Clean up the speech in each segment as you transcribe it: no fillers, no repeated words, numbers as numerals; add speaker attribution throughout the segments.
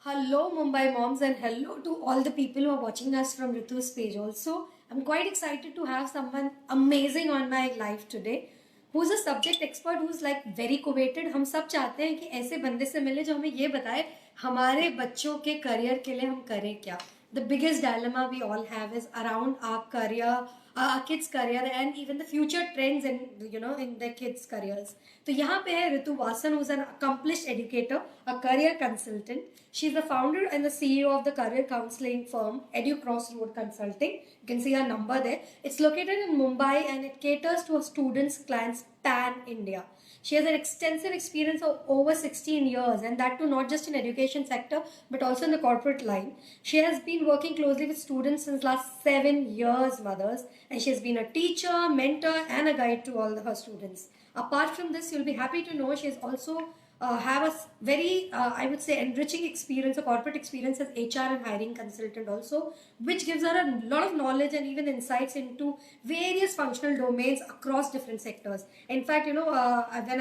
Speaker 1: Hello, Mumbai moms, and hello to all the people who are watching us from Ritu's page. Also, I'm quite excited to have someone amazing on my live today, who's a subject expert who's like very coveted. हम सब चाहते हैं कि ऐसे बंदे से मिले जो हमें ये बताए हमारे बच्चों के करियर के लिए हम करें क्या. The biggest dilemma we all have is around our career, our kids' career, and even the future trends in their kids' careers. So यहाँ पे है Ritu Vasan, who's an accomplished educator, a career consultant. She's the founder and the CEO of the career counseling firm Edu Crossroad Consulting. You can see her number there. It's located in Mumbai and it caters to students, clients pan India. She has an extensive experience of over 16 years, and that too not just in education sector but also in the corporate line. She has been working closely with students since last 7 years, mothers, and she has been a teacher, mentor and a guide to all her students. Apart from this, you'll be happy to know she has also have a very, I would say, enriching experience, a corporate experience as HR and hiring consultant also, which gives her a lot of knowledge and even insights into various functional domains across different sectors. In fact, when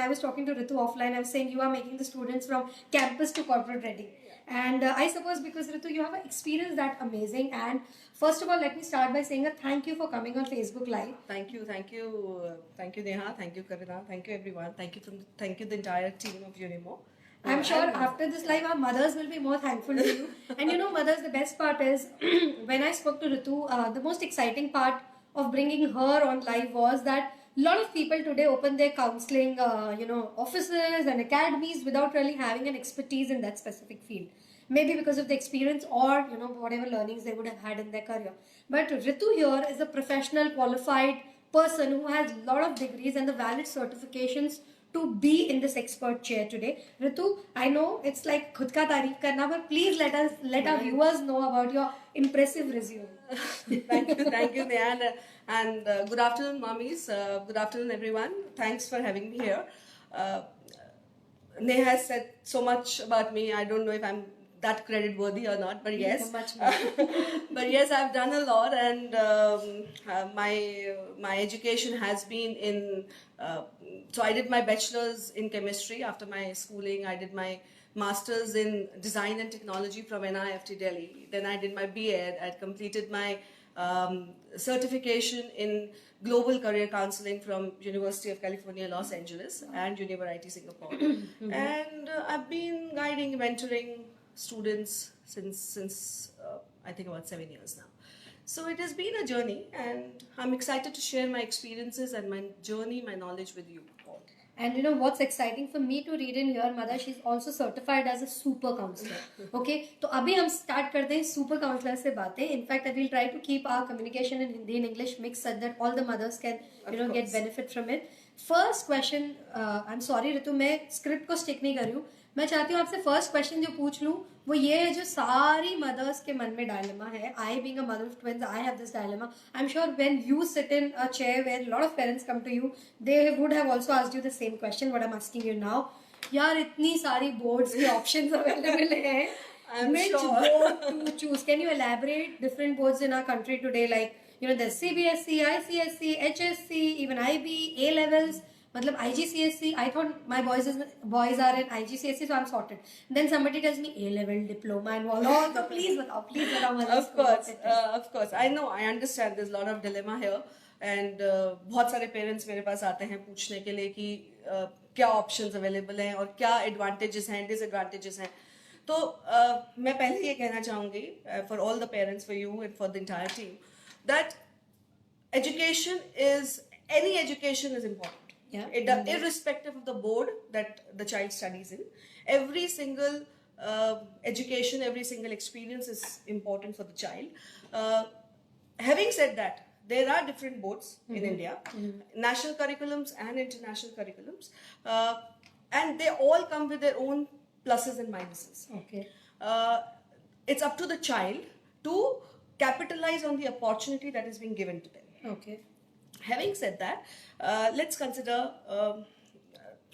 Speaker 1: I was talking to Ritu offline, I was saying you are making the students from campus to corporate ready. And I suppose because Ritu, you have an experience that amazing. And first of all, let me start by saying a thank you for coming on Facebook Live.
Speaker 2: Thank you, Neha. Thank you, Karina. Thank you, everyone. Thank you, the entire team of Unimo.
Speaker 1: I'm sure after this live, our mothers will be more thankful to you. And mothers, the best part is when I spoke to Ritu, the most exciting part of bringing her on live was that a lot of people today open their counseling, offices and academies without really having an expertise in that specific field. Maybe because of the experience or, whatever learnings they would have had in their career. But Ritu here is a professional, qualified person who has a lot of degrees and the valid certifications to be in this expert chair today. Ritu, I know it's like khud ka tareef karna, but please let our viewers know about your impressive resume.
Speaker 2: Thank you, Neha, and good afternoon, mommies. Good afternoon, everyone. Thanks for having me here. Neha has said so much about me. I don't know if I'm that credit worthy or not, but yes, but yes, I've done a lot, and my education has been in. So I did my bachelor's in chemistry after my schooling. I did my master's in design and technology from NIFT Delhi. Then I did my B.Ed. I completed my certification in global career counseling from University of California, Los Angeles, and University Singapore. And I've been guiding, mentoring students since I think about 7 years now. So it has been a journey, and I'm excited to share my experiences and my journey, my knowledge with you all.
Speaker 1: And what's exciting for me to read in here, Mother, she's also certified as a super counselor. Okay, so abhi hum start karte hain super counselor se baatein. In fact, I will try to keep our communication in Hindi and English mixed so that all the mothers can get benefit from it. First question, I'm sorry Ritu, मैं script को stick नहीं कर रही हूँ. मैं चाहती हूँ आपसे फर्स्ट क्वेश्चन जो पूछ लूँ वो ये है जो सारी मदर्स के मन में डायलेमा है. I being a mother of twins, I have this dilemma. I am sure when you sit in a chair where lot of parents come to you, they would have also asked you the same question what I am asking you now. यार इतनी सारी boards के options available हैं, which board to choose? Can you elaborate different boards in our country today, like there's CBSE, ICSE, HSC, even IB, A levels. मतलब IGCSE, I thought my boys are in IGCSE, so I'm sorted. Then somebody tells me A level diploma and all. Oh, so please बताओ.
Speaker 2: Of course. I know, I understand. There's a lot of dilemma here, and बहुत सारे parents मेरे पास आते हैं पूछने के लिए कि क्या options available हैं और क्या advantages हैं, disadvantages हैं. तो मैं पहले ये कहना चाहूँगी for all the parents, for you and for the entire team, that any education is important. Yeah. Irrespective of the board that the child studies in, every single education, every single experience is important for the child. Having said that, there are different boards in India, national curriculums and international curriculums, and they all come with their own pluses and minuses.
Speaker 1: Okay.
Speaker 2: It's up to the child to capitalize on the opportunity that is being given to them.
Speaker 1: Okay.
Speaker 2: Having said that, let's consider.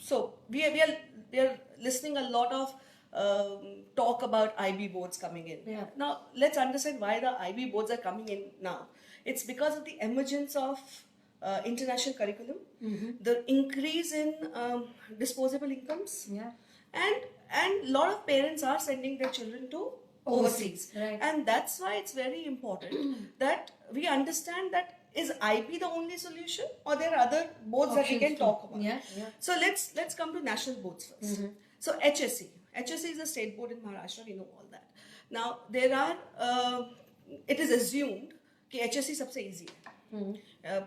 Speaker 2: So we are listening a lot of talk about IB boards coming in.
Speaker 1: Yeah.
Speaker 2: Now let's understand why the IB boards are coming in now. It's because of the emergence of international curriculum, the increase in disposable incomes,
Speaker 1: yeah,
Speaker 2: and and a lot of parents are sending their children to overseas.
Speaker 1: Right.
Speaker 2: And that's why it's very important that we understand that is IB the only solution, or there are other boards that we can talk about.
Speaker 1: Yeah.
Speaker 2: So let's come to national boards 1st. So HSC is a state board in Maharashtra. We know all that. Now there are it is assumed that HSC सबसे easy है.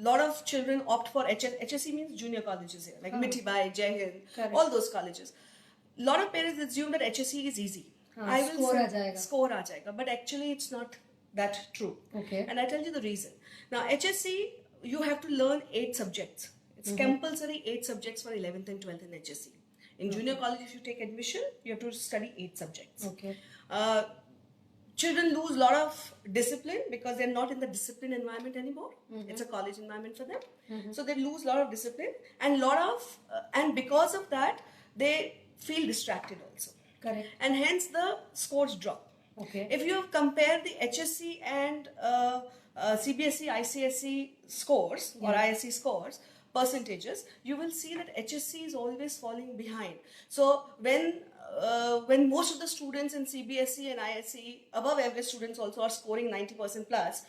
Speaker 2: Lot of children opt for HSC means junior colleges here, like Mithibai, Jai Hind, all those colleges. Lot of parents assume that HSC is easy. Score aa jayega, but actually it's not that true.
Speaker 1: Okay.
Speaker 2: And I tell you the reason. Now HSC, you have to learn 8 subjects. It's compulsory 8 subjects for 11th and 12th in HSC. In junior college, if you take admission, you have to study 8 subjects.
Speaker 1: Okay.
Speaker 2: Children lose a lot of discipline because they're not in the disciplined environment anymore. It's a college environment for them. So they lose a lot of discipline, and and because of that, they feel distracted also.
Speaker 1: Correct.
Speaker 2: And hence the scores drop.
Speaker 1: Okay.
Speaker 2: If you compare the HSC and CBSE, ICSE scores or ISC scores, percentages, you will see that HSC is always falling behind. So when most of the students in CBSE and ISC, above average students also are scoring 90% plus,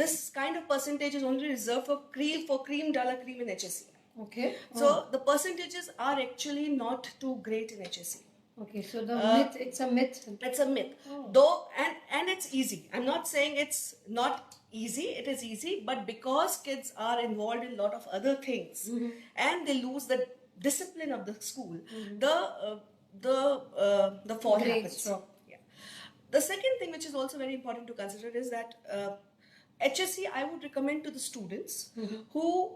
Speaker 2: this kind of percentage is only reserved for cream dala cream in HSC.
Speaker 1: Okay.
Speaker 2: So the percentages are actually not too great in HSC.
Speaker 1: Okay, so the myth, it's a myth.
Speaker 2: It's a myth. Though, and it's easy. I'm not saying it's not easy. It is easy, but because kids are involved in a lot of other things and they lose the discipline of the school, the fall happens. Yeah. The second thing which is also very important to consider is that HSC, I would recommend to the students who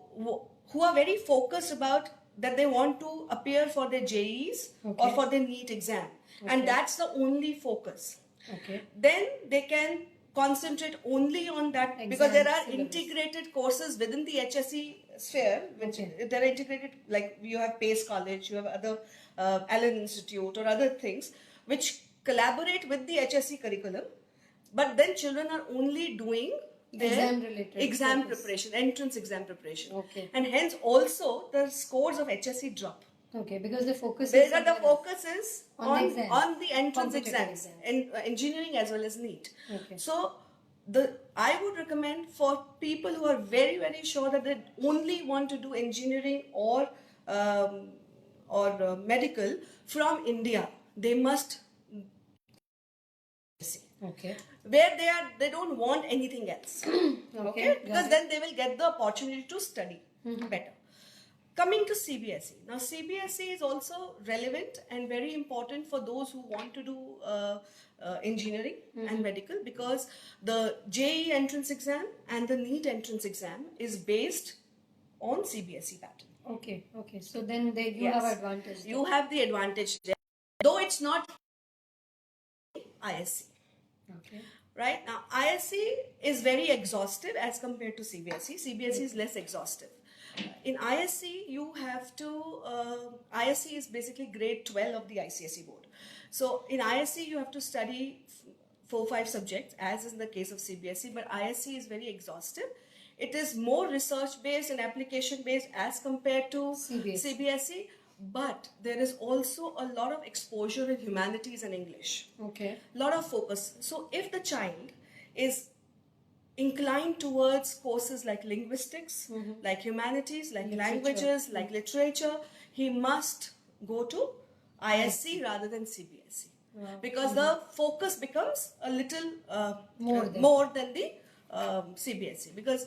Speaker 2: are very focused about that they want to appear for their JEs or for their NEET exam. And that's the only focus.
Speaker 1: Okay.
Speaker 2: Then they can concentrate only on that because there are integrated courses within the HSC sphere, which they're integrated, like you have Pace College, you have other Allen Institute or other things which collaborate with the HSC curriculum. But then children are only doing their exam preparation, entrance exam preparation.
Speaker 1: Okay.
Speaker 2: And hence also the scores of HSC drop.
Speaker 1: Okay, because the focus
Speaker 2: is
Speaker 1: on
Speaker 2: the entrance exams in engineering as well as NEET.
Speaker 1: Okay.
Speaker 2: So I would recommend for people who are very, very sure that they only want to do engineering or medical from India, they must
Speaker 1: Okay.
Speaker 2: Where they don't want anything else. Okay? Because then they will get the opportunity to study better. Coming to CBSE. Now CBSE is also relevant and very important for those who want to do engineering and medical, because the JEE entrance exam and the NEET entrance exam is based on CBSE pattern.
Speaker 1: Okay. So then you have advantage.
Speaker 2: You have the advantage there. Though it's not ISC.
Speaker 1: Okay.
Speaker 2: Right? Now, ISC is very exhaustive as compared to CBSE. CBSE is less exhaustive. In ISC, you have to, ISC is basically grade 12 of the ICSE board. So, in ISC, you have to study 4-5 subjects, as is in the case of CBSE, but ISC is very exhaustive. It is more research-based and application-based as compared to CBSE. But there is also a lot of exposure in humanities and English.
Speaker 1: Okay.
Speaker 2: Lot of focus. So if the child is inclined towards courses like linguistics, like humanities, like languages, like literature, he must go to ISC rather than CBSE. Because the focus becomes a little more than the CBSE. Because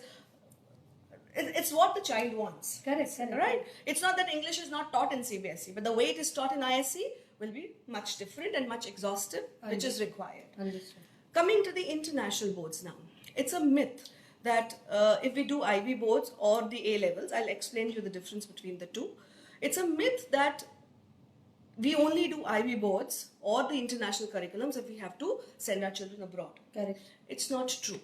Speaker 2: it's what the child wants.
Speaker 1: Correct.
Speaker 2: Right? It's not that English is not taught in CBSE, but the way it is taught in ISC will be much different and much exhaustive, which is required.
Speaker 1: Understood.
Speaker 2: Coming to the international boards now. It's a myth that if we do IB boards or the A levels, I'll explain to you the difference between the two. It's a myth that we only do IB boards or the international curriculums if we have to send our children abroad.
Speaker 1: Correct.
Speaker 2: It's not true.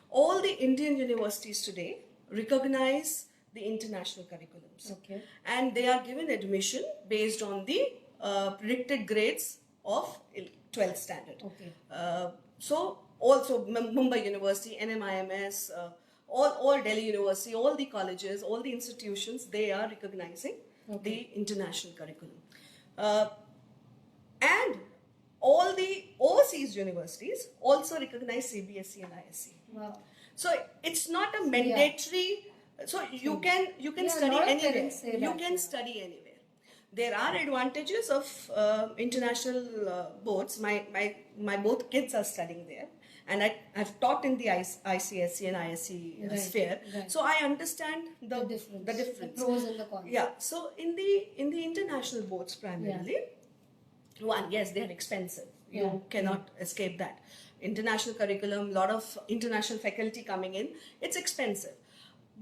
Speaker 2: All the Indian universities today recognize the international curriculums.
Speaker 1: Okay.
Speaker 2: And they are given admission based on the predicted grades of 12th standard.
Speaker 1: Okay.
Speaker 2: So also Mumbai University, NMIMS, all Delhi University, all the colleges, all the institutions, they are recognizing the international curriculum. Uh, and all the overseas universities also recognize CBSE and ISC.
Speaker 1: Wow.
Speaker 2: So it's not a mandatory. So you can
Speaker 1: Yeah, a
Speaker 2: study
Speaker 1: lot of
Speaker 2: anywhere.
Speaker 1: parents say
Speaker 2: You
Speaker 1: that,
Speaker 2: can
Speaker 1: yeah.
Speaker 2: study anywhere. There are advantages of international boards. My both kids are studying there, and I've taught in the ICSE and ISC
Speaker 1: Right,
Speaker 2: sphere.
Speaker 1: right.
Speaker 2: So I understand the
Speaker 1: difference.
Speaker 2: The difference.
Speaker 1: The pros and the cons.
Speaker 2: Yeah. So in the international boards primarily, one, yes, they are expensive. You
Speaker 1: Yeah.
Speaker 2: cannot escape that. International curriculum, lot of international faculty coming in, it's expensive.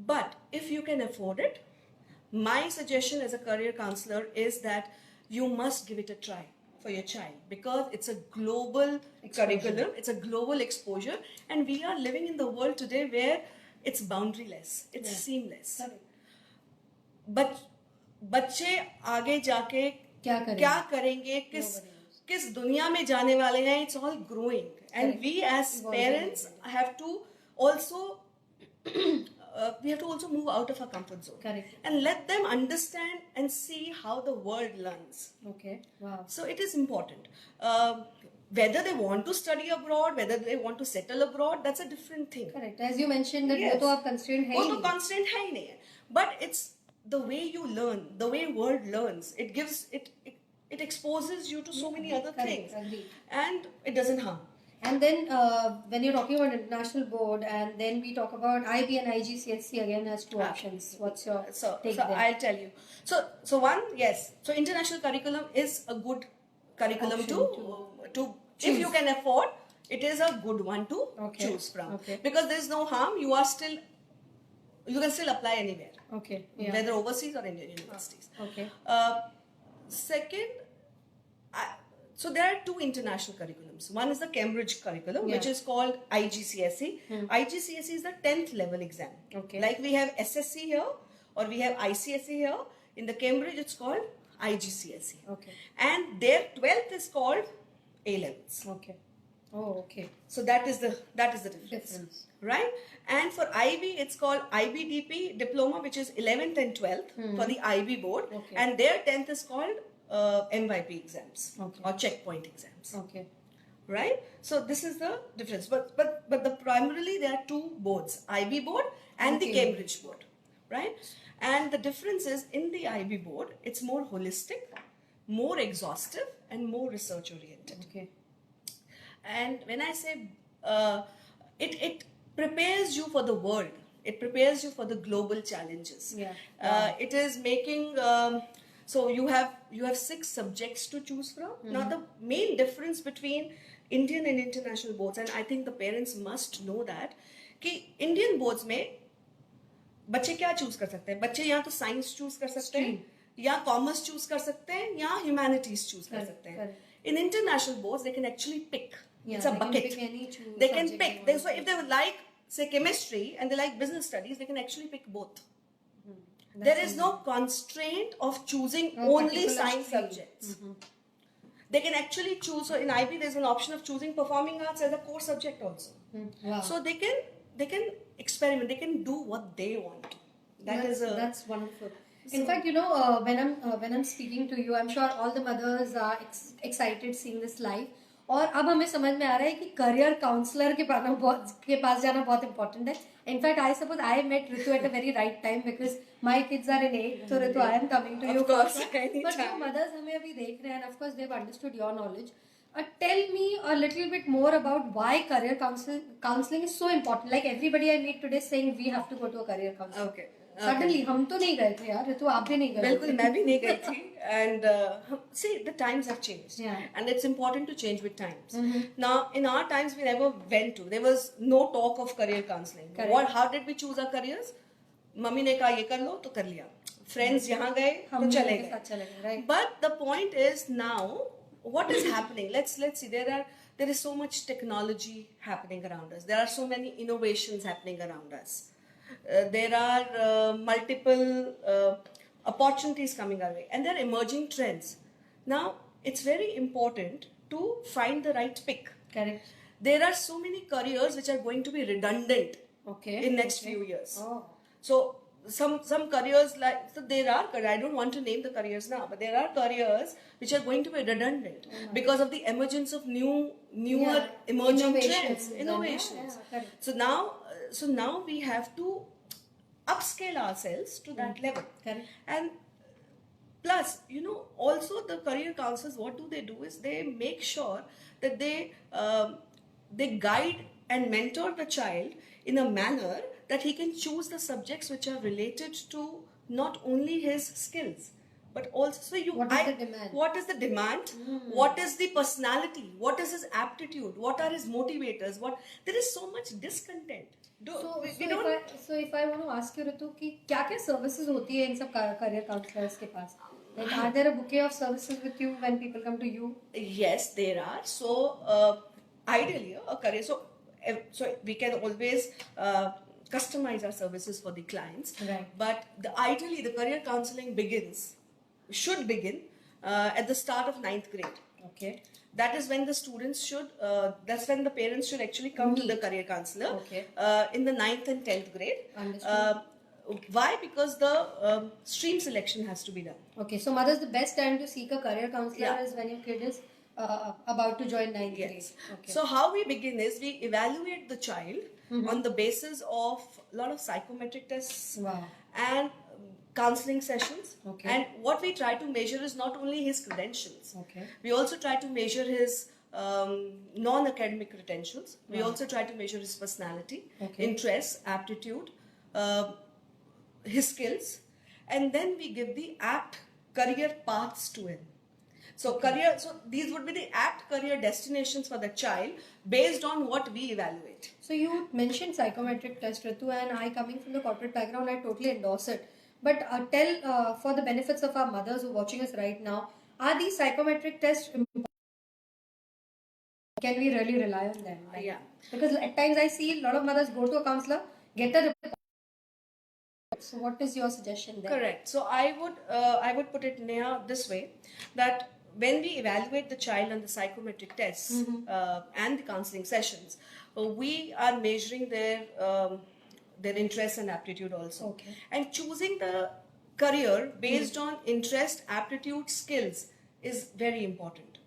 Speaker 2: But if you can afford it, my suggestion as a career counselor is that you must give it a try for your child, because it's a global curriculum, it's a global exposure, and we are living in the world today where it's boundaryless, it's seamless.
Speaker 1: Correct.
Speaker 2: बच बच्चे आगे जाके क्या करेंगे किस दुनिया में जाने वाले हैं, it's all growing, and we as parents have to also move out of our comfort zone.
Speaker 1: Correct.
Speaker 2: And let them understand and see how the world learns.
Speaker 1: Okay. Wow.
Speaker 2: So it is important. Whether they want to study abroad, whether they want to settle abroad, that's a different thing.
Speaker 1: Correct. As you mentioned that
Speaker 2: Yes.
Speaker 1: वो तो आप constraint है
Speaker 2: वो
Speaker 1: ही
Speaker 2: तो
Speaker 1: नहीं.
Speaker 2: constraint है ही नहीं है. But it's the way you learn, the way world learns. It gives it exposes you to so many other
Speaker 1: Correct.
Speaker 2: things,
Speaker 1: Agreed.
Speaker 2: and it doesn't harm.
Speaker 1: And then when you're talking about international board, and then we talk about IB and IGCSE again as two options. What's your take there?
Speaker 2: I'll tell you. So one, yes. So international curriculum is a good curriculum
Speaker 1: Option
Speaker 2: to if you can afford. It is a good one to
Speaker 1: Okay.
Speaker 2: choose from,
Speaker 1: Okay.
Speaker 2: because there is no harm. You can still apply anywhere,
Speaker 1: Okay. Yeah.
Speaker 2: whether overseas or Indian universities.
Speaker 1: Okay.
Speaker 2: Second, so there are two international curriculums. One is the Cambridge curriculum, which
Speaker 1: Yeah.
Speaker 2: is called IGCSE. IGCSE is the 10th level exam.
Speaker 1: Okay.
Speaker 2: Like we have SSC here, or we have ICSE here. In the Cambridge, it's called IGCSE.
Speaker 1: Okay.
Speaker 2: And their 12th is called A levels.
Speaker 1: Okay. Oh, okay.
Speaker 2: So that is the difference. Right? And for IB, it's called IBDP diploma, which is 11th and 12th for the IB board.
Speaker 1: Okay.
Speaker 2: And their 10th is called MYP exams,
Speaker 1: Okay.
Speaker 2: or checkpoint exams.
Speaker 1: Okay.
Speaker 2: Right? So this is the difference. But the primarily there are two boards, IB board and the
Speaker 1: Okay.
Speaker 2: Cambridge board. Right? And the difference is, in the IB board, it's more holistic, more exhaustive, and more research oriented.
Speaker 1: Okay.
Speaker 2: And when I say it prepares you for the world, it prepares you for the global challenges.
Speaker 1: Yeah.
Speaker 2: It is making so you have 6 subjects to choose from. Now the main difference between Indian and international boards, and I think the parents must know that, कि Indian boards में बच्चे क्या choose कर सकते हैं? बच्चे या तो साइंस चूज कर सकते हैं, या कॉमर्स चूज कर सकते हैं, या ह्यूमैनिटीज चूज कर सकते हैं. In international boards, they can actually pick.
Speaker 1: Yeah,
Speaker 2: It's a
Speaker 1: they can
Speaker 2: bucket.
Speaker 1: pick any
Speaker 2: They can
Speaker 1: subject
Speaker 2: pick.
Speaker 1: they want
Speaker 2: So if they would like, say, chemistry, and they like business studies, they can actually pick both. There is no constraint of choosing only
Speaker 1: particular
Speaker 2: science
Speaker 1: stream.
Speaker 2: subjects. They can actually choose. So in IB, there's an option of choosing performing arts as a core subject also.
Speaker 1: Wow.
Speaker 2: So they can experiment. They can do what they want.
Speaker 1: That's wonderful. In fact, when I'm speaking to you, I'm sure all the mothers are excited seeing this live. और अब हमें समझ में आ रहा है कि career counsellor के पास जाना बहुत important है. In fact I suppose I met Ritu at a very right time because my kids are in 8th. तो Ritu I am coming to you but जो मदर्स हमें अभी देख रहे हैं, of course they have understood your knowledge. Tell me a little bit more about why career counseling is so important. Like everybody I meet today saying we have to go to a career counselor.
Speaker 2: Okay.
Speaker 1: Suddenly हम तो नहीं गए थे यार, तो आप भी नहीं गए.
Speaker 2: बिल्कुल मैं भी नहीं गई थी. And see, the times have changed.
Speaker 1: Yeah.
Speaker 2: And it's important to change with times. Now, in our times, we never went to. There was no talk of career counseling.
Speaker 1: Correct.
Speaker 2: How did we choose our careers? Mummy ने कहा ये कर लो तो कर लिया. Friends यहाँ गए तो चले गए.
Speaker 1: Right.
Speaker 2: But the point is now, what is happening? Let's see. There is so much technology happening around us. There are so many innovations happening around us. There are multiple opportunities coming our way, and there are emerging trends. Now, it's very important to find the right pick.
Speaker 1: Correct.
Speaker 2: There are so many careers which are going to be redundant
Speaker 1: Okay.
Speaker 2: in next few years.
Speaker 1: Oh.
Speaker 2: So some careers, like, so there are, I don't want to name the careers now, but there are careers which are going to be redundant because of the emergence of newer emerging trends, innovations. So now we have to upscale ourselves to that level.
Speaker 1: Correct.
Speaker 2: And plus, also the career counselors, what do? Is they make sure that they guide and mentor the child in a manner that he can choose the subjects which are related to not only his skills, but also
Speaker 1: what is the demand?
Speaker 2: What is the demand? What is the personality? What is his aptitude? What are his motivators? There is so much discontent.
Speaker 1: So if I want to ask you, Ritu, कि क्या services होती है इन सब career counselors के पास? Like, are there a bouquet of services with you when people come to you?
Speaker 2: Yes, there are. So ideally, a career. So we can always customize our services for the clients.
Speaker 1: Right.
Speaker 2: But ideally, the career counseling should begin at the start of 9th grade.
Speaker 1: Okay.
Speaker 2: That is when the students should, that's when the parents should actually come to the career counselor.
Speaker 1: Okay.
Speaker 2: In the 9th and 10th grade.
Speaker 1: Understood.
Speaker 2: Why? Because the stream selection has to be done.
Speaker 1: Okay, so mother's the best time to seek a career counselor is when your kid is about to join 9th grade. Okay.
Speaker 2: So how we begin is we evaluate the child on the basis of a lot of psychometric tests and counseling sessions.
Speaker 1: Okay.
Speaker 2: And what we try to measure is not only his credentials.
Speaker 1: Okay.
Speaker 2: We also try to measure his non-academic credentials. We also try to measure his personality, interests, aptitude, his skills, and then we give the apt career paths to him. So these would be the apt career destinations for the child based on what we evaluate.
Speaker 1: So you mentioned psychometric test, Ritu, and I, coming from the corporate background, I totally endorse it. But tell, for the benefits of our mothers who are watching us right now, are these psychometric tests important? Can we really rely on them?
Speaker 2: Yeah.
Speaker 1: Because at times I see a lot of mothers go to a counselor, get a report. So what is your suggestion there?
Speaker 2: Correct. So I would put it, Neha, this way, that when we evaluate the child on the psychometric tests and the counseling sessions, we are measuring their interest and aptitude also.
Speaker 1: Okay.
Speaker 2: And choosing the career based on interest, aptitude, skills is very important.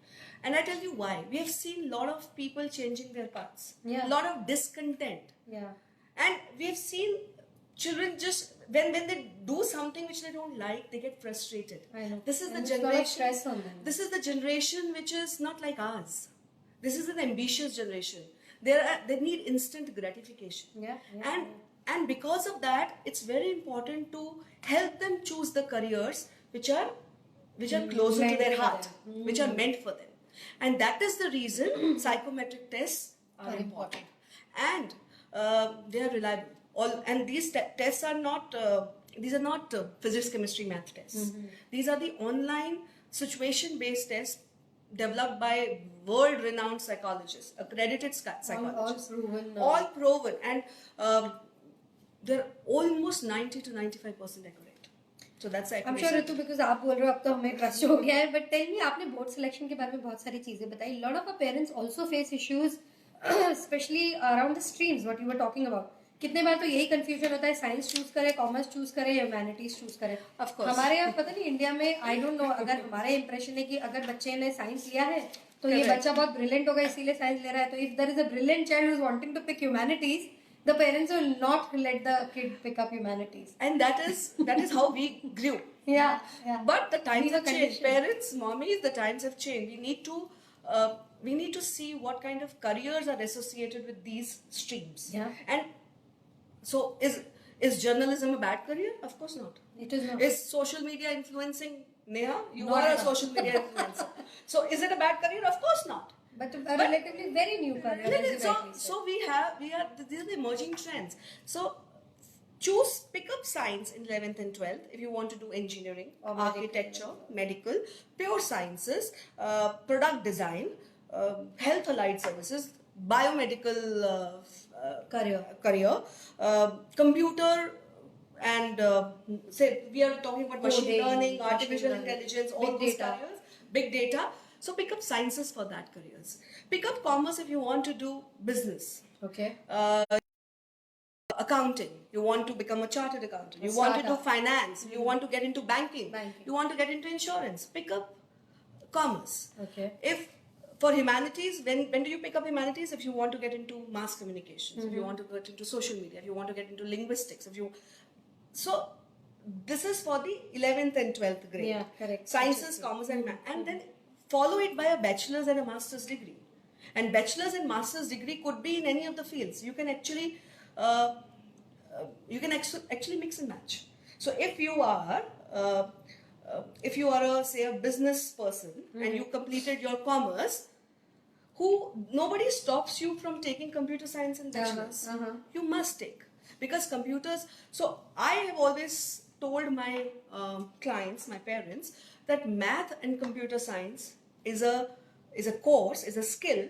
Speaker 2: And I tell you why. We have seen a lot of people changing their paths.
Speaker 1: Yeah.
Speaker 2: A lot of discontent.
Speaker 1: Yeah.
Speaker 2: And we have seen children just, when they do something which they don't like, they get frustrated.
Speaker 1: I know.
Speaker 2: This is
Speaker 1: and
Speaker 2: the generation.
Speaker 1: A lot of stress on them.
Speaker 2: This is the generation which is not like ours. This is an ambitious generation. They need instant gratification. And because of that, it's very important to help them choose the careers which are closer to their heart, which are meant for them. And that is the reason psychometric tests are important. And they are reliable. And these tests are not, physics, chemistry, math tests. These are the online situation-based tests developed by world-renowned psychologists, accredited psychologists. All proven. And they're almost 90 to 95% accurate. So that's accurate.
Speaker 1: I'm sure Ritu, because आप बोल रहे हो अब तो हमें trust हो गया है. But tell me, आपने board selection के बारे में बहुत सारी चीजें बताई. A lot of our parents also face issues, especially around the streams, what you were talking about. कितने बार तो यही कंफ्यूजन होता है, साइंस चूज करे, कॉमर्स चूज करे, ह्यूमैनिटीज चूज करे.
Speaker 2: Of course.
Speaker 1: हमारे यहाँ पता नहीं इंडिया में, आई डोंट नो, अगर हमारा इंप्रेशन है कि अगर बच्चे ने साइंस लिया है तो ये बच्चा बहुत ब्रिलियंट होगा इसीलिए साइंस ले रहा है. तो if there is a brilliant child who is wanting to pick humanities, the parents will not let the kid pick up humanities.
Speaker 2: And that is how we grew.
Speaker 1: Yeah.
Speaker 2: But the times have changed. Parents, mommies, the times have changed. We need to see what kind of careers are associated with these streams.
Speaker 1: Yeah.
Speaker 2: And so is journalism a bad career? Of course not.
Speaker 1: It is not.
Speaker 2: Is social media influencing? Neha, you are a social media influencer. So is it a bad career? Of course not.
Speaker 1: But a relatively very new career.
Speaker 2: So these are the emerging trends. So pick up science in 11th and 12th if you want to do engineering, or architecture, medical, pure sciences, product design, health allied services, biomedical career, computer, and say we are talking about machine learning, artificial intelligence, all those careers, big data. So pick up sciences for that careers. Pick up commerce if you want to do business.
Speaker 1: Okay.
Speaker 2: accounting, you want to become a chartered accountant, you want to do finance, you want to get into banking, you want to get into insurance, pick up commerce.
Speaker 1: Okay.
Speaker 2: If for humanities, when do you pick up humanities? If you want to get into mass communications, if you want to get into social media, if you want to get into linguistics, so this is for the 11th and 12th grade.
Speaker 1: Yeah, correct.
Speaker 2: Sciences, commerce and math. And then follow it by a bachelor's and a master's degree. And bachelor's and master's degree could be in any of the fields. You can actually actually mix and match. So if you are say a business person and you completed your commerce, nobody stops you from taking computer science and bachelor's. You must take, because computers. So I have always told my clients, my parents, that math and computer science is a course, is a skill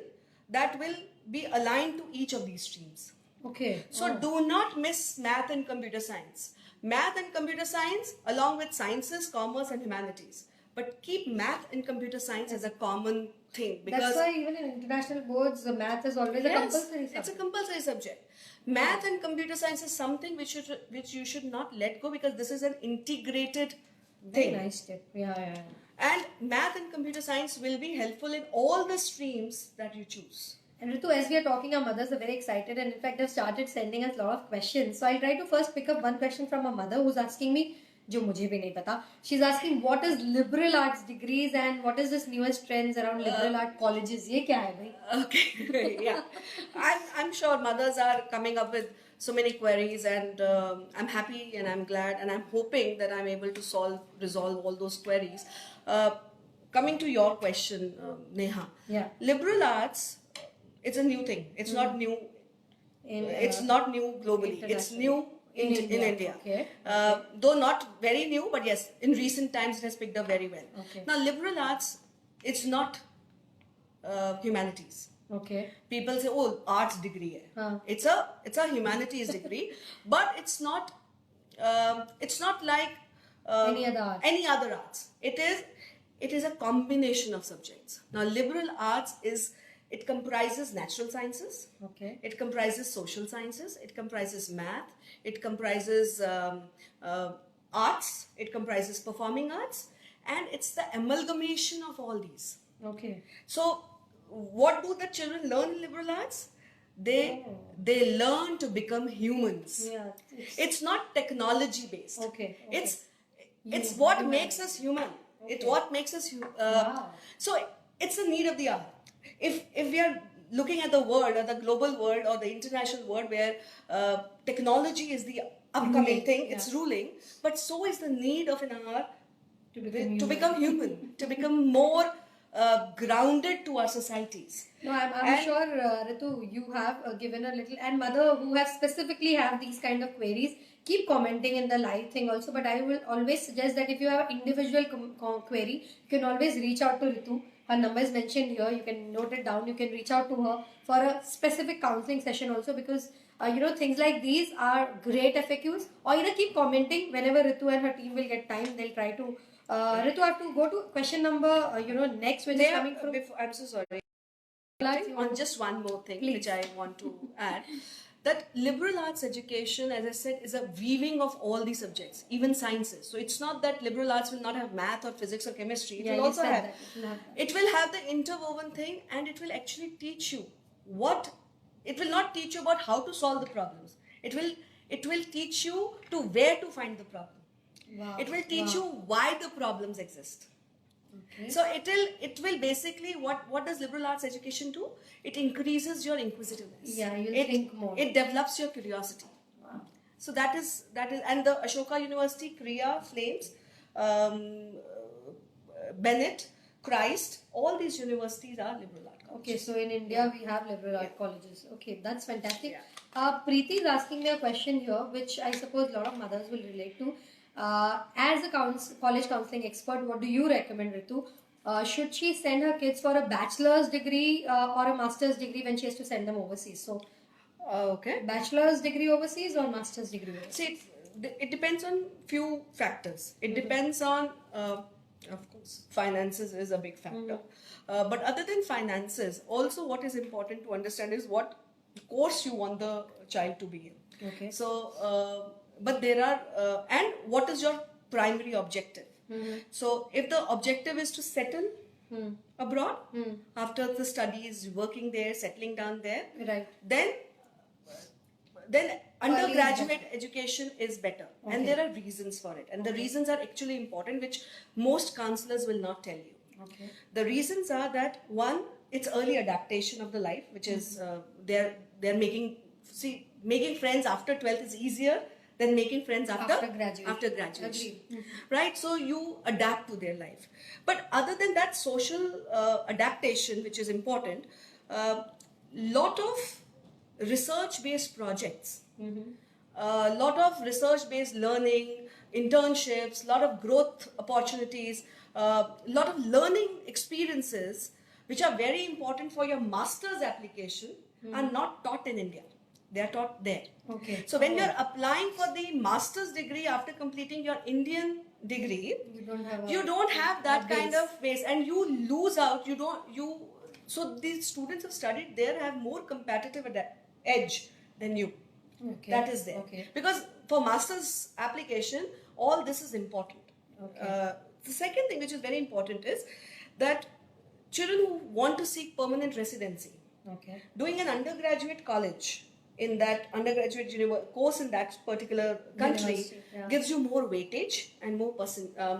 Speaker 2: that will be aligned to each of these streams.
Speaker 1: Okay.
Speaker 2: So do not miss math and computer science. Math and computer science along with sciences, commerce and humanities. But keep math and computer science as a common thing. Because
Speaker 1: that's why even in international boards, the math is always a compulsory subject.
Speaker 2: It's a compulsory subject. Math and computer science is something which you should not let go, because this is an integrated thing.
Speaker 1: Very nice tip. Yeah.
Speaker 2: And math and computer science will be helpful in all the streams that you choose.
Speaker 1: And Ritu, as we are talking, our mothers are very excited, and in fact they've started sending us a lot of questions. So I'll try to first pick up one question from a mother who's asking me, जो मुझे भी नहीं पता. She's asking what is liberal arts degrees and what is this newest trends around liberal art colleges? ये क्या है भाई?
Speaker 2: Okay, yeah. I'm sure mothers are coming up with so many queries, and I'm happy and I'm glad and I'm hoping that I'm able to resolve all those queries. Coming to your question, Neha.
Speaker 1: Yeah.
Speaker 2: Liberal arts, it's a new thing. It's not new. It's not new globally. It's new in India.
Speaker 1: Okay.
Speaker 2: Though not very new, but yes, in recent times it has picked up very well.
Speaker 1: Okay.
Speaker 2: Now, liberal arts, it's not humanities.
Speaker 1: Okay.
Speaker 2: People say, "Oh, arts degree hai." It's a humanities degree, but it's not like any other arts. It is a combination of subjects. Now, liberal arts it comprises natural sciences.
Speaker 1: Okay.
Speaker 2: It comprises social sciences. It comprises math. It comprises arts. It comprises performing arts, and it's the amalgamation of all these.
Speaker 1: Okay.
Speaker 2: So, what do the children learn in liberal arts? They learn to become humans.
Speaker 1: Yeah.
Speaker 2: It's not technology based.
Speaker 1: Okay.
Speaker 2: It's what makes us human. Okay. It's what makes us
Speaker 1: wow.
Speaker 2: So it's the need of the hour. If we are looking at the world, or the global world, or the international world, where technology is the upcoming thing, it's ruling, but so is the need of an hour to become human, to become more grounded to our societies.
Speaker 1: No, I'm sure, Ritu, you have given a little, and mother who has specifically have these kind of queries, keep commenting in the live thing also, but I will always suggest that if you have individual query, you can always reach out to Ritu. Her number is mentioned here. You can note it down. You can reach out to her for a specific counseling session also, because things like these are great FAQs. Or keep commenting whenever Ritu and her team will get time. They'll try to. Ritu, I have to go to question number. Next, which is coming from.
Speaker 2: I'm so sorry. On just one more thing,
Speaker 1: Please.
Speaker 2: which I want to add. That liberal arts education, as I said, is a weaving of all these subjects, even sciences. So it's not that liberal arts will not have math or physics or chemistry. It will also have. It will have the interwoven thing, and it will actually teach you it will not teach you about how to solve the problems. It will teach you to where to find the problem.
Speaker 1: Wow.
Speaker 2: It will teach you why the problems exist. Okay. So it will basically, what does liberal arts education do? It increases your inquisitiveness.
Speaker 1: Yeah, you'll think more.
Speaker 2: It develops your curiosity.
Speaker 1: Wow.
Speaker 2: So that is, and the Ashoka University, Kriya, Flames, Bennett, Christ, all these universities are liberal art colleges.
Speaker 1: Okay, so in India we have liberal art colleges. Okay, that's fantastic. Yeah. Preeti is asking me a question here, which I suppose a lot of mothers will relate to. As a college counseling expert, what do you recommend, Ritu? Should she send her kids for a bachelor's degree or a master's degree when she has to send them overseas? So, bachelor's degree overseas or master's degree overseas?
Speaker 2: See, it depends on few factors. It depends on, of course, finances is a big factor. But other than finances, also what is important to understand is what course you want the child to be in.
Speaker 1: Okay.
Speaker 2: So, but there are, and what is your primary objective? So, if the objective is to settle abroad after the studies, working there, settling down there,
Speaker 1: Right.
Speaker 2: then undergraduate education is better.
Speaker 1: Okay.
Speaker 2: And there are reasons for it, and the reasons are actually important, which most counselors will not tell you.
Speaker 1: Okay.
Speaker 2: The reasons are that, one, it's early adaptation of the life, which is they're making friends after 12th is easier than making friends after graduation.
Speaker 1: Agreed.
Speaker 2: Right? So you adapt to their life. But other than that, social adaptation, which is important, lot of research-based projects, a lot of research-based learning, internships, lot of growth opportunities, lot of learning experiences, which are very important for your master's application, are not taught in India. They are taught there.
Speaker 1: Okay.
Speaker 2: So when you're applying for the master's degree after completing your Indian degree, you don't have that kind of base, and you lose out. So these students who studied there have more competitive edge than you.
Speaker 1: Okay.
Speaker 2: That is there.
Speaker 1: Okay.
Speaker 2: Because for master's application, all this is important.
Speaker 1: Okay.
Speaker 2: The second thing which is very important is that children who want to seek permanent residency,
Speaker 1: okay,
Speaker 2: doing an undergraduate college in that undergraduate course in that particular country gives you more weightage and more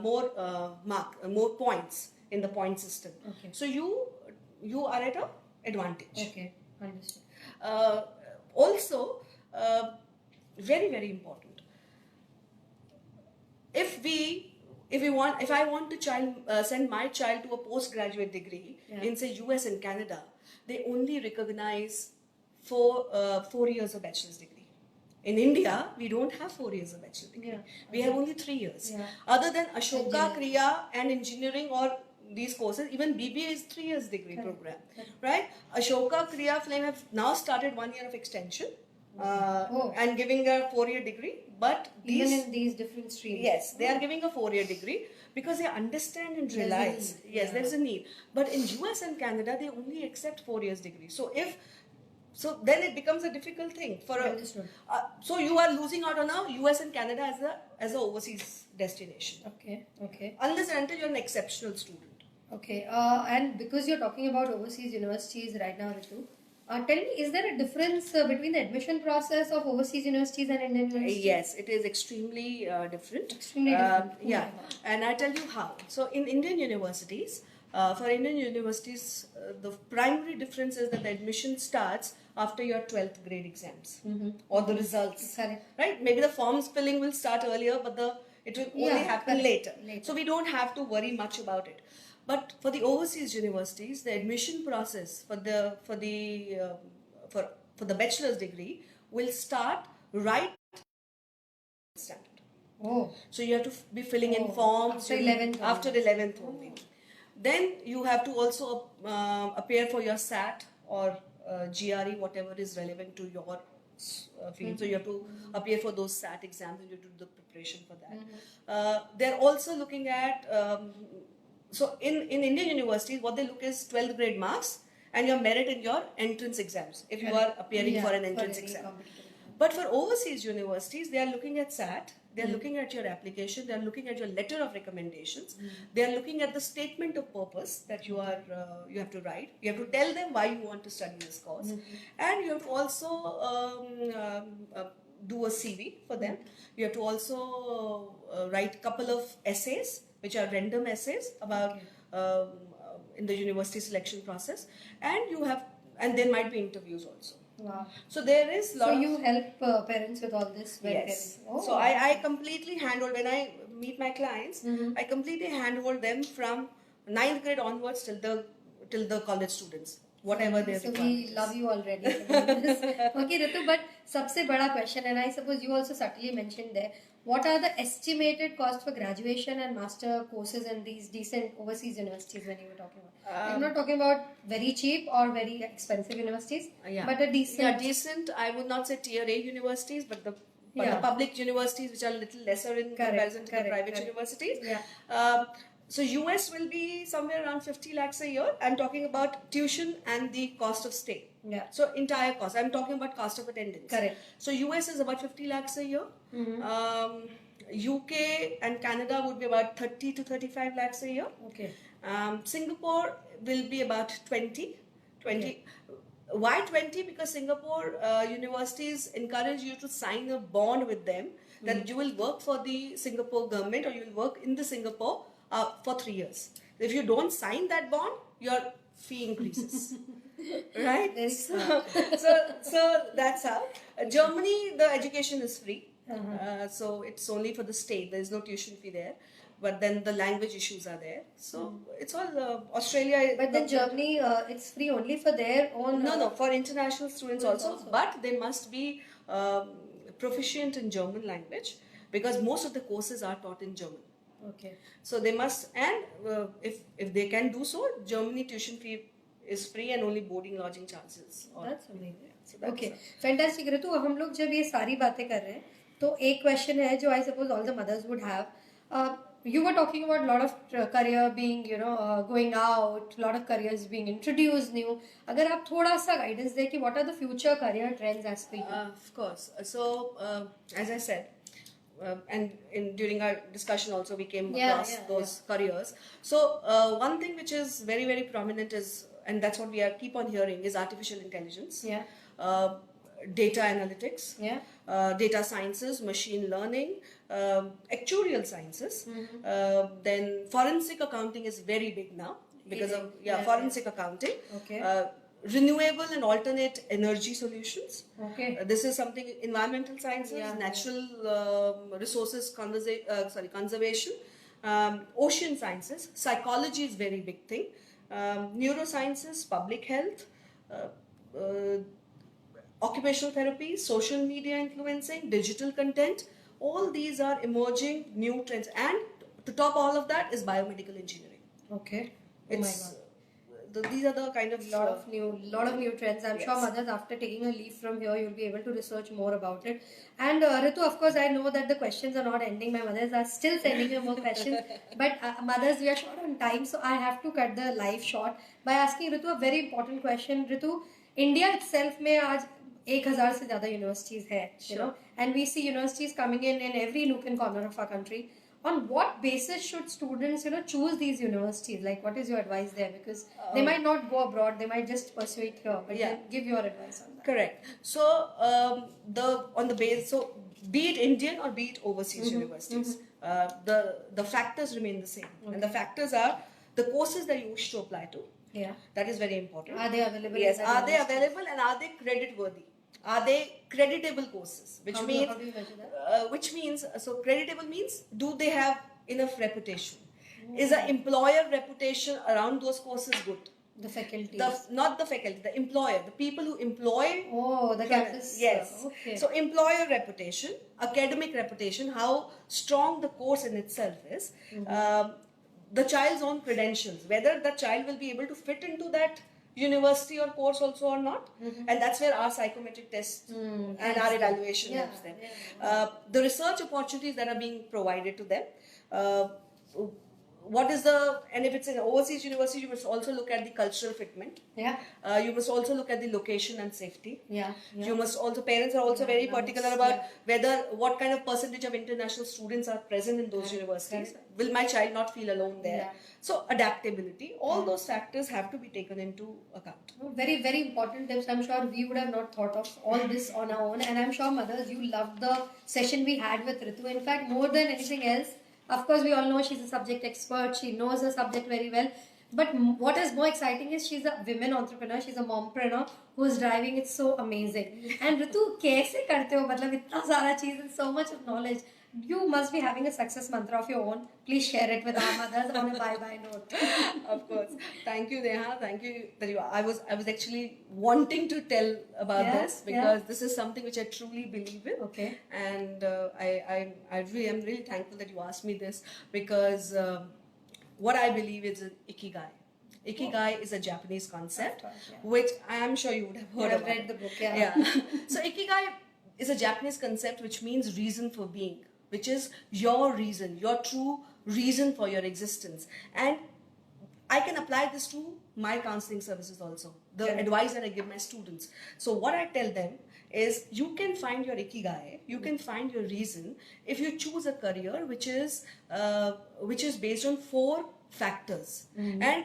Speaker 2: more points in the point system.
Speaker 1: Okay.
Speaker 2: So you are at an advantage.
Speaker 1: Okay, understood.
Speaker 2: Also, very, very important. If I want to send my child to a postgraduate degree in, say, US and Canada, they only recognize 4 years of bachelor's degree. In India, we don't have 4 years of bachelor's degree. We have only 3 years. Other than Ashoka, Kriya and engineering or these courses, even BBA is 3 years degree program, right? Ashoka, Kriya, Flame have now started 1 year of extension and giving a 4-year degree. But
Speaker 1: even in these different streams,
Speaker 2: yes, they are giving a 4-year degree because they understand and realize there is a need. But in US and Canada, they only accept 4 years degree. So then it becomes a difficult thing for so you are losing out on now US and Canada as a overseas destination.
Speaker 1: Okay.
Speaker 2: Unless and until you're an exceptional student.
Speaker 1: Okay. And because you're talking about overseas universities right now, Ritu, tell me, is there a difference between the admission process of overseas universities and Indian universities?
Speaker 2: Yes, it is extremely different.
Speaker 1: Extremely different.
Speaker 2: Yeah, and I tell you how. So in Indian universities, the primary difference is that the admission starts after your 12th grade exams or the results.
Speaker 1: Correct.
Speaker 2: Right? Maybe the forms filling will start earlier, but it will only happen later. So we don't have to worry much about it. But for the overseas universities, the admission process for the bachelor's degree will start right standard.
Speaker 1: Oh.
Speaker 2: So you have to be filling in forms after 11th only. Then you have to also appear for your SAT or GRE, whatever is relevant to your field. So you have to appear for those SAT exams and you have to do the preparation for that. They're also looking at, so in Indian universities, what they look is 12th grade marks and your merit in your entrance exams, if you are appearing for an entrance exam. But for overseas universities, they are looking at SAT, they are looking at your application, they are looking at your letter of recommendations, they are looking at the statement of purpose that you have to write. You have to tell them why you want to study this course, and you have to also do a CV for them. You have to also write a couple of essays, which are random essays about in the university selection process, and there might be interviews also.
Speaker 1: Wow.
Speaker 2: So there is lot.
Speaker 1: So you help parents with all this?
Speaker 2: Yes. So I completely handhold, when I meet my clients, I completely handhold them from 9th grade onwards till the college students, whatever their
Speaker 1: requirements. So we love you already. Okay, Ritu, but सबसे बड़ा question, and I suppose you also subtly mentioned there, what are the estimated cost for graduation and master courses in these decent overseas universities when you were talking about? I'm not talking about very cheap or very expensive universities, but a decent.
Speaker 2: Yeah, decent. I would not say tier A universities, but the public universities which are a little lesser in comparison to the private universities. So US will be somewhere around 50 lakhs a year. I'm talking about tuition and the cost of stay.
Speaker 1: Yeah.
Speaker 2: So entire cost. I'm talking about cost of attendance.
Speaker 1: Correct.
Speaker 2: So US is about 50 lakhs a year. UK and Canada would be about 30 to 35 lakhs a year.
Speaker 1: Okay.
Speaker 2: Singapore will be about 20. Why 20? Because Singapore universities encourage you to sign a bond with them that you will work for the Singapore government or you will work in the Singapore for 3 years. If you don't sign that bond, your fee increases. Right? So that's how. Germany, the education is free. So it's only for the state. There is no tuition fee there. But then the language issues are there. So it's all Australia.
Speaker 1: But then Germany, it's free only for their own.
Speaker 2: No, for international students also. But they must be proficient in German language because most of the courses are taught in German.
Speaker 1: Okay.
Speaker 2: So they must, and if they can do so, Germany tuition fee is free and only boarding lodging charges.
Speaker 1: That's amazing. Okay, fantastic. Ritu, अब हम लोग जब ये सारी बातें कर रहे हैं तो एक question है जो I suppose all the mothers would have. You were talking about a lot of career being, going out, a lot of careers being introduced new. अगर आप थोड़ा सा guidance दें कि what are the future career trends as per you?
Speaker 2: Of course. So as I said, and during our discussion also we came across those careers. So one thing which is very, very prominent is, and that's what we keep on hearing, is artificial intelligence.
Speaker 1: Yeah.
Speaker 2: Data analytics, data sciences, machine learning, actuarial sciences. Then forensic accounting is very big now because of forensic accounting.
Speaker 1: Okay.
Speaker 2: Renewable and alternate energy solutions.
Speaker 1: Okay.
Speaker 2: This is something environmental sciences, natural resources conservation, ocean sciences. Psychology is very big thing. Neurosciences, public health. Occupational therapy, social media influencing, digital content, all these are emerging new trends. And to top all of that is biomedical engineering.
Speaker 1: Okay.
Speaker 2: Oh my God. These are the kind of
Speaker 1: lot of new trends. I'm sure mothers, after taking a leave from here, you'll be able to research more about it. And Ritu, of course, I know that the questions are not ending. My mothers are still sending me more questions. But mothers, we are short on time, so I have to cut the live short by asking Ritu a very important question. Ritu, India itself में आज 1000 से ज़्यादा universities है, and we see universities coming in every nook and corner of our country. On what basis should students, choose these universities? Like, what is your advice there? Because they might not go abroad, they might just pursue it here. But then give your advice on that.
Speaker 2: Correct. So on the base, so be it Indian or be it overseas universities, the factors remain the same, and the factors are the courses that you wish to apply to.
Speaker 1: Yeah,
Speaker 2: that is very important.
Speaker 1: Are they available?
Speaker 2: Yes, are they available and are they credit worthy? Are they creditable courses? Which means,
Speaker 1: how do you measure that?
Speaker 2: So creditable means, do they have enough reputation? Is the employer reputation around those courses good?
Speaker 1: The faculty.
Speaker 2: Not the faculty, the employer, the people who employ.
Speaker 1: Oh, the campus.
Speaker 2: Yes.
Speaker 1: Okay.
Speaker 2: So employer reputation, academic reputation, how strong the course in itself is, the child's own credentials, whether the child will be able to fit into that university or course also or not, and that's where our psychometric tests and our evaluation helps them. The research opportunities that are being provided to them, and if it's an overseas university, you must also look at the cultural fitment. You must also look at the location and safety. You must also, parents are also very particular about what kind of percentage of international students are present in those universities. Will my child not feel alone there? So adaptability, all those factors have to be taken into account.
Speaker 1: Very, very important tips. I'm sure we would have not thought of all this on our own, and I'm sure mothers, you loved the session we had with Ritu. In fact, more than anything else, of course, we all know she's a subject expert. She knows her subject very well. But what is more exciting is she's a women entrepreneur. She's a mompreneur who's driving it so amazing. And Ritu, kaise karte ho? Matlab itna sara cheez and so much of knowledge. You must be having a success mantra of your own. Please share it with our mothers on a bye-bye note.
Speaker 2: Of course. Thank you, Neha. Thank you that I was actually wanting to tell about this because this is something which I truly believe in.
Speaker 1: Okay.
Speaker 2: And I really am really thankful that you asked me this because what I believe is an ikigai. Ikigai is a Japanese concept, which I am sure you would have heard about.
Speaker 1: I've read the book,
Speaker 2: So ikigai is a Japanese concept which means reason for being, which is your reason, your true reason for your existence. And I can apply this to my counseling services also, the advice that I give my students. So what I tell them is, you can find your ikigai, you can find your reason if you choose a career which is based on 4 factors. And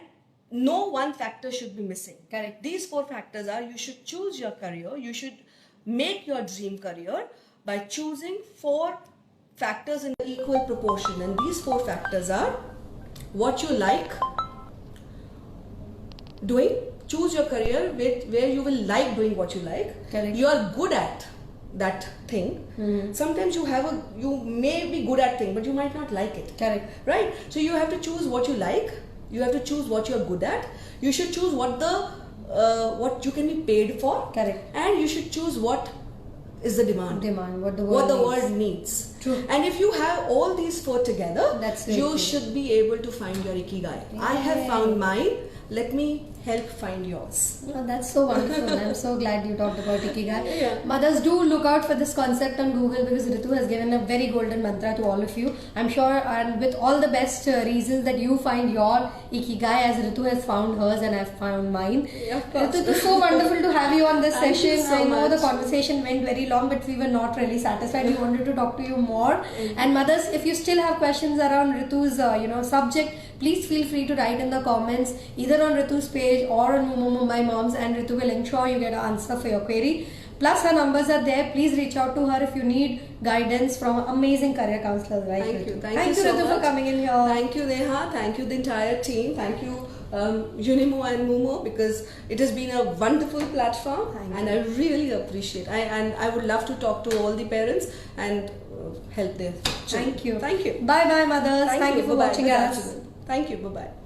Speaker 2: no one factor should be missing.
Speaker 1: Correct.
Speaker 2: These 4 factors are: you should choose your career, you should make your dream career by choosing 4 factors in equal proportion. And these 4 factors are: what you like doing, choose your career where you will like doing what you like.
Speaker 1: Correct.
Speaker 2: You are good at that thing. Sometimes you may be good at thing, but you might not like it.
Speaker 1: Correct.
Speaker 2: Right? So you have to choose what you like. You have to choose what you are good at. You should choose what you can be paid for.
Speaker 1: Correct.
Speaker 2: And you should choose what is the demand.
Speaker 1: What the world
Speaker 2: needs.
Speaker 1: True.
Speaker 2: And if you have all these 4 together,
Speaker 1: That's very
Speaker 2: you
Speaker 1: true.
Speaker 2: should be able to find your ikigai. I have found mine. Let me help find yours.
Speaker 1: Oh, that's so wonderful. I'm so glad you talked about Ikigai.
Speaker 2: Yeah.
Speaker 1: Mothers, do look out for this concept on Google, because Ritu has given a very golden mantra to all of you. I'm sure, and with all the best reasons that you find your Ikigai, as Ritu has found hers and I've found mine.
Speaker 2: Yeah, of course.
Speaker 1: Ritu, it was so wonderful to have you on this
Speaker 2: Thank you
Speaker 1: session.
Speaker 2: so
Speaker 1: I know
Speaker 2: much.
Speaker 1: the conversation went very long, but we were not really satisfied. We wanted to talk to you more. And mothers, if you still have questions around Ritu's subject, please feel free to write in the comments, either on Ritu's page or on Momo Mumbai Moms, and Ritu will ensure you get an answer for your query. Plus, her numbers are there. Please reach out to her if you need guidance from amazing career counselors. Right,
Speaker 2: Thank
Speaker 1: Ritu?
Speaker 2: you.
Speaker 1: Thank you,
Speaker 2: so
Speaker 1: Ritu, for
Speaker 2: much.
Speaker 1: coming in here.
Speaker 2: Thank you, Neha. Thank you, the entire team. Thank you, Unimo and Mumo, because it has been a wonderful platform.
Speaker 1: Thank
Speaker 2: I really appreciate. And I would love to talk to all the parents and help their children.
Speaker 1: Thank you.
Speaker 2: Thank you.
Speaker 1: Bye bye, mothers. Thank you for
Speaker 2: Bye-bye.
Speaker 1: watching
Speaker 2: Good
Speaker 1: us.
Speaker 2: afternoon. Thank you. Bye-bye.